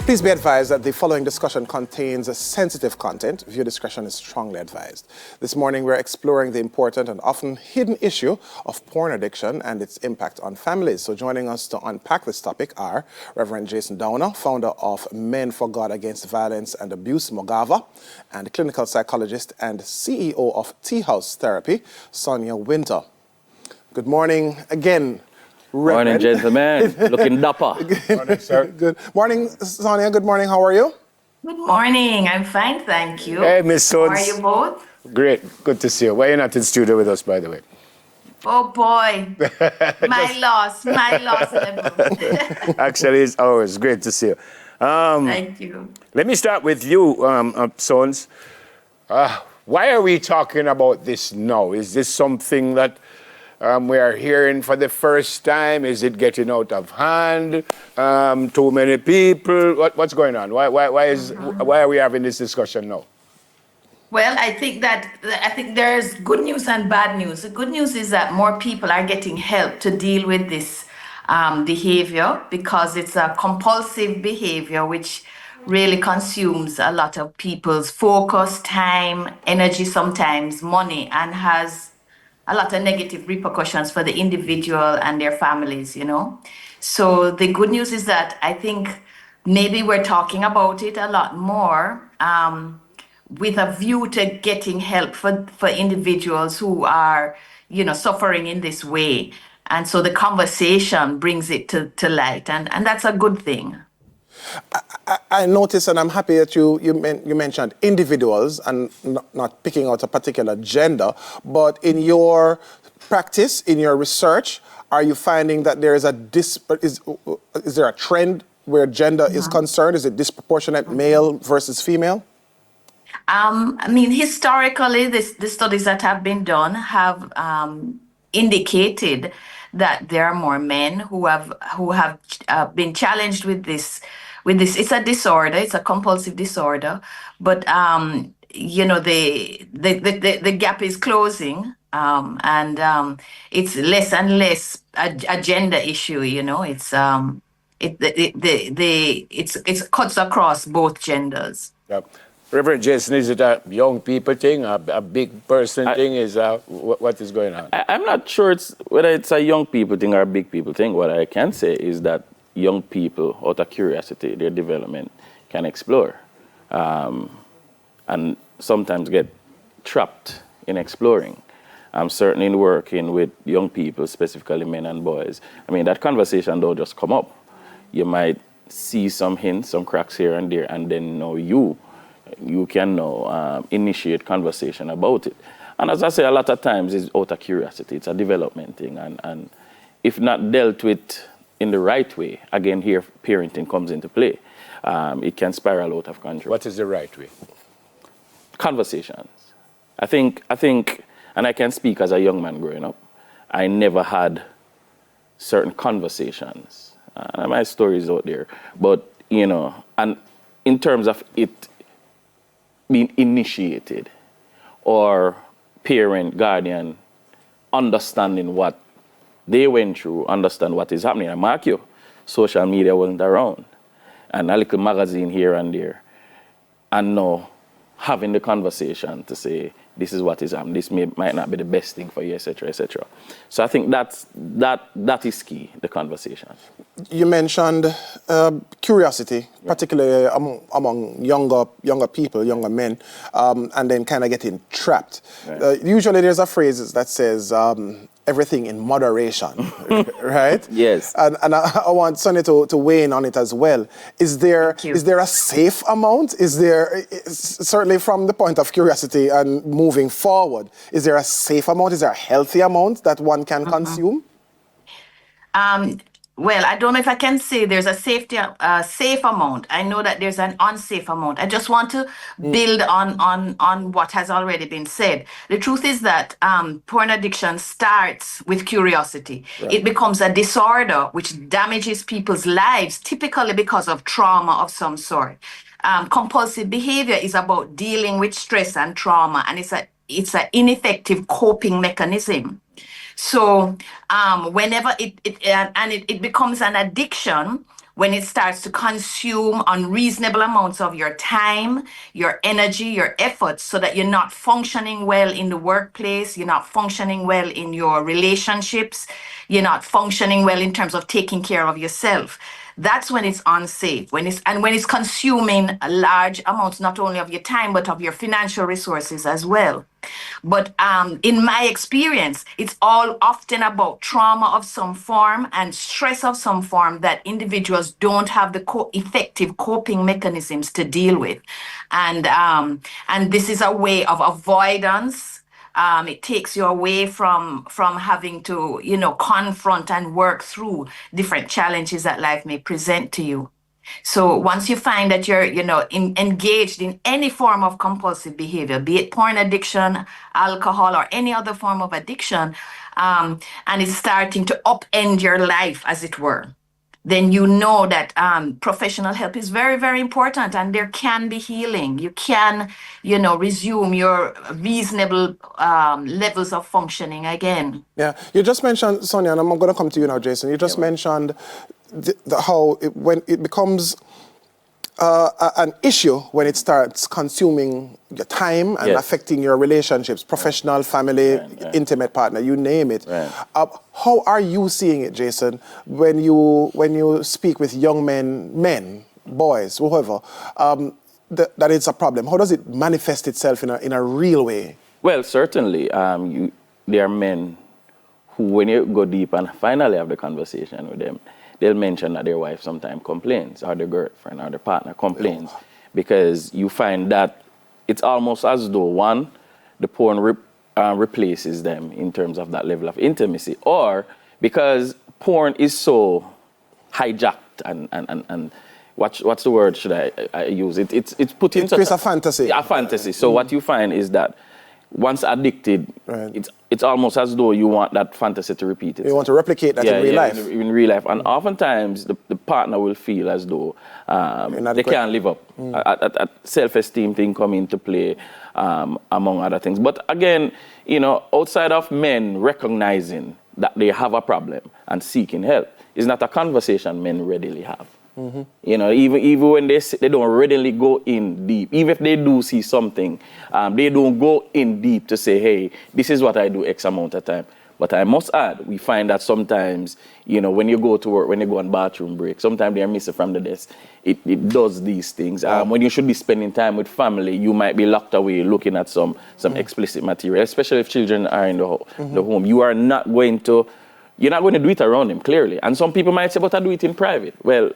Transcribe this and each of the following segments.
Please be advised that the following discussion contains a sensitive content. Viewer discretion is strongly advised. This morning, we're exploring the important and often hidden issue of porn addiction and its impact on families. So joining us to unpack this topic are Reverend Jason Downer, founder of Men for God Against Violence and Abuse, Mogava, and clinical psychologist and CEO of Tea House Therapy, Sonia Winter. Good morning again, Reverend. Morning, gentlemen. Looking dapper. Morning, sir. Good morning, Sonia. Good morning. How are you? Good morning. I'm fine, thank you. Hey, Miss Sons. How are you both? Great. Good to see you. Why are you not in studio with us, by the way? Oh boy, my loss. Actually, it's always great to see you. Thank you. Let me start with you, Sons. Why are we talking about this now? Is this something that we are hearing for the first time? Is it getting out of hand? Too many people? What's going on? Why are we having this discussion now? Well, I think there's good news and bad news. The good news is that more people are getting help to deal with this behavior, because it's a compulsive behavior which really consumes a lot of people's focus, time, energy, sometimes money, and has a lot of negative repercussions for the individual and their families, you know. So the good news is that I think maybe we're talking about it a lot more with a view to getting help for individuals who are, you know, suffering in this way. And so the conversation brings it to light, and that's a good thing. I noticed, and I'm happy that you mentioned individuals and not picking out a particular gender, but in your practice, in your research, are you finding that there is is there a trend where gender is concerned? Is it disproportionate male versus female? I mean, historically, the studies that have been done have indicated that there are more men who have been challenged with this. It's a disorder. It's a compulsive disorder, but you know, the gap is closing, and it's less and less a gender issue. You know, it cuts across both genders. Yep. Reverend Jason, is it a young people thing, a big person thing? What is going on? I'm not sure whether it's a young people thing or a big people thing. What I can say is that young people, out of curiosity, their development, can explore, and sometimes get trapped in exploring. I'm certainly working with young people, specifically men and boys. I mean, that conversation don't just come up. You might see some hints, some cracks here and there, and then you can now initiate conversation about it. And as I say, a lot of times it's out of curiosity. It's a development thing, and if not dealt with in the right way, again, here parenting comes into play. It can spiral out of control. What is the right way? Conversations. I think, and I can speak as a young man growing up, I never had certain conversations. My story is out there, but, you know, and in terms of it being initiated or parent, guardian, understanding what they went through, understand what is happening. I mark you, social media wasn't around. And a little magazine here and there. And now having the conversation to say, this is what is happening, this might not be the best thing for you, etc., etc. So I think that is key, the conversation. You mentioned curiosity, particularly among younger people, younger men, and then kind of getting trapped. Right. Usually there's a phrase that says, everything in moderation, right? Yes. And I want Sonny to weigh in on it as well. Is there a safe amount? Is there, certainly from the point of curiosity and moving forward, is there a safe amount? Is there a healthy amount that one can consume? Well, I don't know if I can say there's a safe amount. I know that there's an unsafe amount. I just want to build on what has already been said. The truth is that porn addiction starts with curiosity. Right. It becomes a disorder which damages people's lives, typically because of trauma of some sort. Compulsive behavior is about dealing with stress and trauma, and it's an ineffective coping mechanism. So whenever it becomes an addiction, when it starts to consume unreasonable amounts of your time, your energy, your efforts, so that you're not functioning well in the workplace, you're not functioning well in your relationships, you're not functioning well in terms of taking care of yourself. That's when it's unsafe. When it's consuming large amounts not only of your time but of your financial resources as well. But in my experience, it's all often about trauma of some form and stress of some form that individuals don't have the effective coping mechanisms to deal with, and this is a way of avoidance. It takes you away from having to, confront and work through different challenges that life may present to you. So once you find that you're, engaged in any form of compulsive behavior, be it porn addiction, alcohol, or any other form of addiction, and it's starting to upend your life, as it were, then you know that professional help is very, very important, and there can be healing. You can, resume your reasonable levels of functioning again. Yeah, you just mentioned, Sonia, and I'm going to come to you now, Jason. You just mentioned how when it becomes an issue when it starts consuming your time and affecting your relationships, professional, family, intimate partner, you name it. Right. How are you seeing it, Jason, when you speak with young men, boys, whoever, that it's a problem? How does it manifest itself in a real way? Well, certainly, there are men who, when you go deep and finally have the conversation with them, they'll mention that their wife sometimes complains, or their girlfriend or their partner complains, because you find that it's almost as though, one, the porn replaces them in terms of that level of intimacy, or because porn is so hijacked and what's the word should I use? It's put into a fantasy. A fantasy. So what you find is that once addicted, it's almost as though you want that fantasy to repeat itself. You want to replicate that in real life. In real life. And oftentimes, the partner will feel as though they can't live up. A self-esteem thing come into play, among other things. But again, outside of men recognizing that they have a problem and seeking help, is not a conversation men readily have. Mm-hmm. Even when they don't readily go in deep, even if they do see something, they don't go in deep to say, hey, this is what I do X amount of time. But I must add, we find that sometimes, when you go to work, when you go on bathroom break, sometimes they are missing from the desk. It does these things. When you should be spending time with family, you might be locked away looking at some explicit material, especially if children are in the home. You're not going to do it around them, clearly. And some people might say, but I do it in private. Well,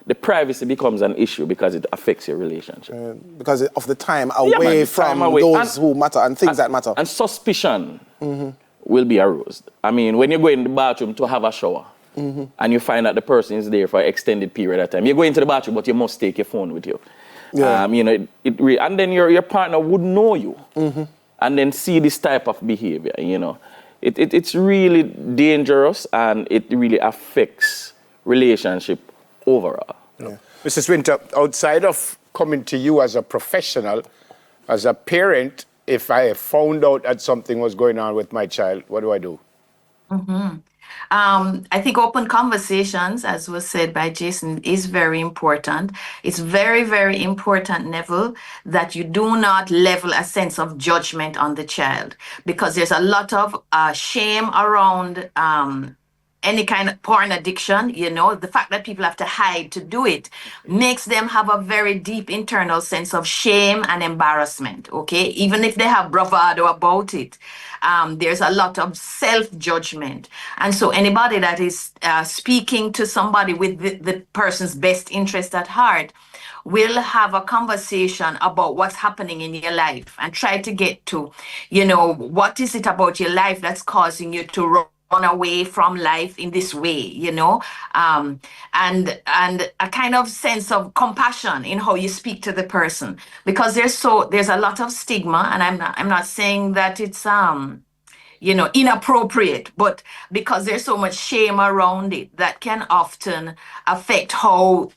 the privacy becomes an issue because it affects your relationship. Because of the time away from those who matter and things that matter. And suspicion will be aroused. I mean, when you go in the bathroom to have a shower and you find that the person is there for an extended period of time, you go into the bathroom, but you must take your phone with you. Yeah. And then your partner would know you and then see this type of behavior, It's really dangerous, and it really affects relationship overall. Yeah. Mrs. Winter, outside of coming to you as a professional, as a parent, if I found out that something was going on with my child, what do I do? I think open conversations, as was said by Jason, is very important. It's very, very important, Neville, that you do not level a sense of judgment on the child, because there's a lot of shame around any kind of porn addiction. The fact that people have to hide to do it makes them have a very deep internal sense of shame and embarrassment, okay? Even if they have bravado about it, there's a lot of self-judgment. And so anybody that is speaking to somebody with the person's best interest at heart will have a conversation about what's happening in your life and try to get to, what is it about your life that's causing you to run away from life in this way, and a kind of sense of compassion in how you speak to the person, because there's a lot of stigma, and I'm not saying that it's inappropriate, but because there's so much shame around it, that can often affect how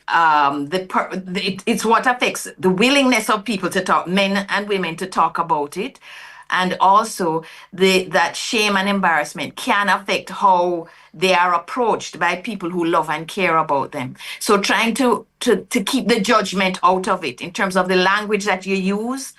it's what affects the willingness of people to talk, men and women, to talk about it. and also that shame and embarrassment can affect how they are approached by people who love and care about them. So trying to keep the judgment out of it in terms of the language that you use,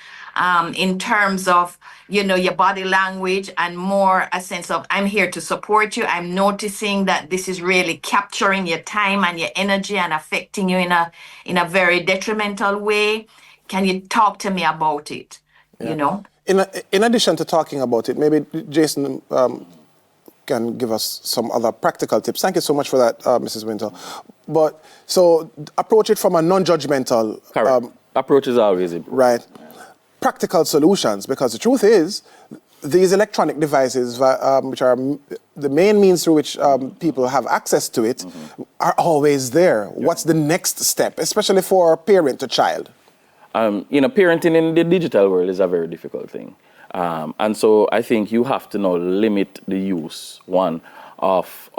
in terms of, your body language, and more a sense of, I'm here to support you. I'm noticing that this is really capturing your time and your energy and affecting you in a very detrimental way. Can you talk to me about it? In addition to talking about it, maybe Jason can give us some other practical tips. Thank you so much for that, Mrs. Winter. But so approach it from a non-judgmental approach is always important. Right. Practical solutions, because the truth is, these electronic devices, which are the main means through which people have access to it, are always there. Yeah. What's the next step, especially for parent to child? Parenting in the digital world is a very difficult thing. And so I think you have to now limit the use, of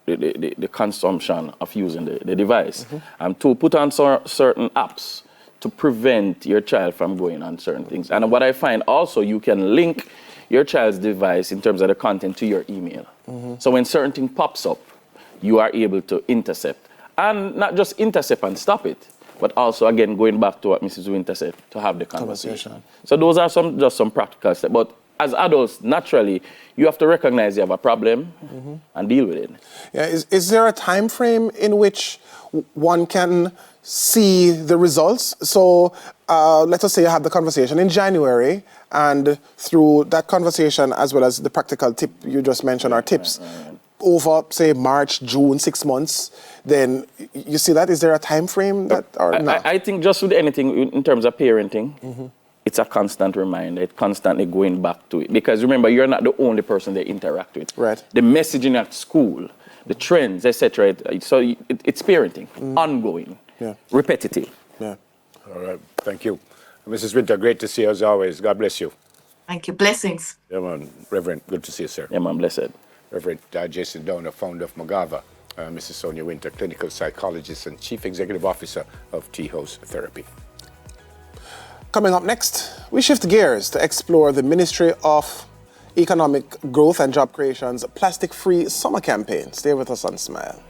the consumption of using the device. And to put on certain apps to prevent your child from going on certain things. And what I find also, you can link your child's device in terms of the content to your email. So when certain thing pops up, you are able to intercept. And not just intercept and stop it, but also, again, going back to what Mrs. Winter said, to have the conversation. So those are just some practical steps. But as adults, naturally, you have to recognize you have a problem and deal with it. Yeah, is there a time frame in which one can see the results? So let us say you have the conversation in January, and through that conversation, as well as the practical tip you just mentioned, or tips, over, say, March, June, 6 months, then you see that? Is there a time frame that, or not? I think just with anything in terms of parenting, it's a constant reminder. It's constantly going back to it. Because remember, you're not the only person they interact with. Right. The messaging at school, the trends, etc. So it's parenting, ongoing, repetitive. Yeah. All right. Thank you. Mrs. Winter, great to see you as always. God bless you. Thank you. Blessings. Yeah, man. Reverend, good to see you, sir. Yeah, man, blessed. Reverend Jason Downer, founder of Magava. Mrs. Sonia Winter, clinical psychologist and chief executive officer of T-House Therapy. Coming up next, we shift gears to explore the Ministry of Economic Growth and Job Creation's Plastic-Free Summer Campaign. Stay with us on Smile.